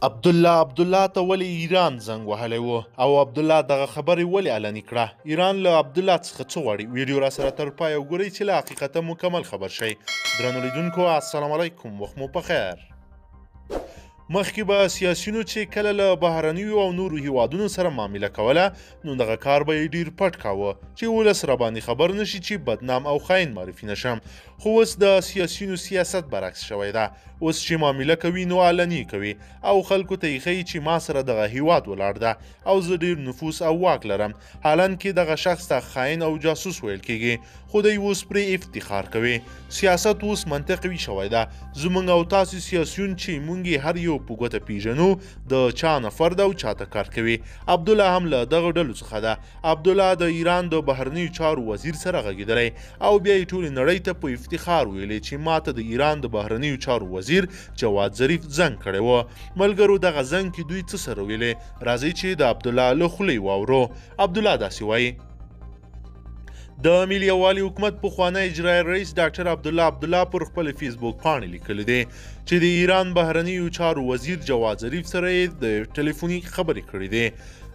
عبدالله ته ولې ایران زنګ وهلی و او عبدالله دغه خبرې ولې علني کړه؟ ایران له عبدالله څخه څه غواړي؟ ویډیو را سره تر پایه وګورئ چې له حقیقته مکمل خبر شئ. درنو لیدونکو السلام علیکم، وخت مو پخیر. مخکې به سیاسیونو چې کله له بهرنیو او نورو هیوادونو سره معامله کوله نو دغه کار به یې ډیر پټ کاوه چې ولس راباندې خبر نشي چې بدنام او خاین معرفي نشم. خو اوس د سیاسیونو سیاست برعکس شوی ده. اوس چې معامله کوي نو علني کوي او خلکو ته یې ښیي چې ما سره دغه هیواد ولاړ ده او زه ډیر نفوذ او واک لرم. حالان کې دغه شخص ته خاین او جاسوس ویل کیږي، خو دی اوس پرې افتخار کوي. سیاست اوس منطقوي شوی ده. زموږ او تاسو سیاسیون چې مونږ هر یو په ګوته پیژنو د چا نفر ده او چاته کار کوي. عبدالله هم له دغه ډلو څخه ده. عبدالله د ایران د بهرنیو چارو وزیر سره غږېدلی او بیا یې ټولې نړۍ ته په افتخار ویلی چې ماته د ایران د بهرنیو چارو وزیر جواد ظریف زنګ کړی و. ملګرو دغه زنګ کې دوی څه سره ویلې؟ راځئ چې د عبدالله له خولې واورو. عبدالله داسې وایي: د ملي یووالي حکومت پخوانی اجرایي رئیس ډاکټر عبدالله پر خپل فیسبوک پاڼې لیکلی دی چې د ایران بهرنیو چارو وزیر جواد ظریف سره یې د ټلیفوني خبرې کړې دي.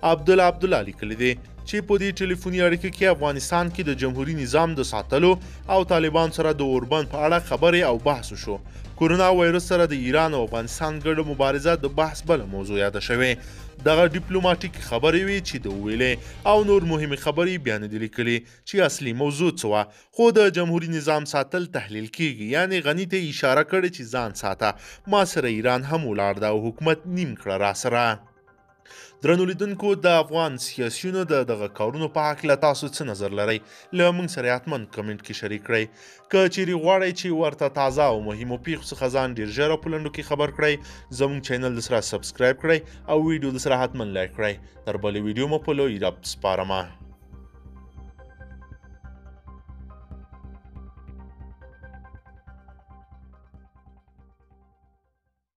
عبدالله لیکلی دی چې په دې ټلیفوني اړیکه کې افغانستان کې د جمهوري نظام د ساتلو او طالبان سره د اوربند په اړه خبرې او بحث وشو. کورونا وایرس سره د ایران او افغانستان ګډه مبارزه د بحث بله موضوع یاده شوې. دغه ډیپلوماټیک خبرې وي چې د ویلې او نور مهمې خبرې بیا نه دي لیکلي چې اصلي موضوع څه وه. خو د جمهوري نظام ساتل تحلیل کیږي، یعنی غني ته اشاره کړې چې ځان ساته، ما سره ایران هم ولاړ ده او حکومت نیم کړه را سره. درنو لیدونکو د افغان سیاسیونو د دغه کارونو په هکله تاسو څه نظر لرئ؟ له موږ سره حتما کمنټ کې شریک کړئ. که چیرې غواړئ چې ورته تازه او مهمو پیښو څخه ځان ډیر ژر او په لنډو کې خبر کړئ، زموږ چینل د سره سبسکرایب کړئ او ویډیو د سره حتما لایک کړئ. تر بلې ویډیو مو په لوی رب سپارمه.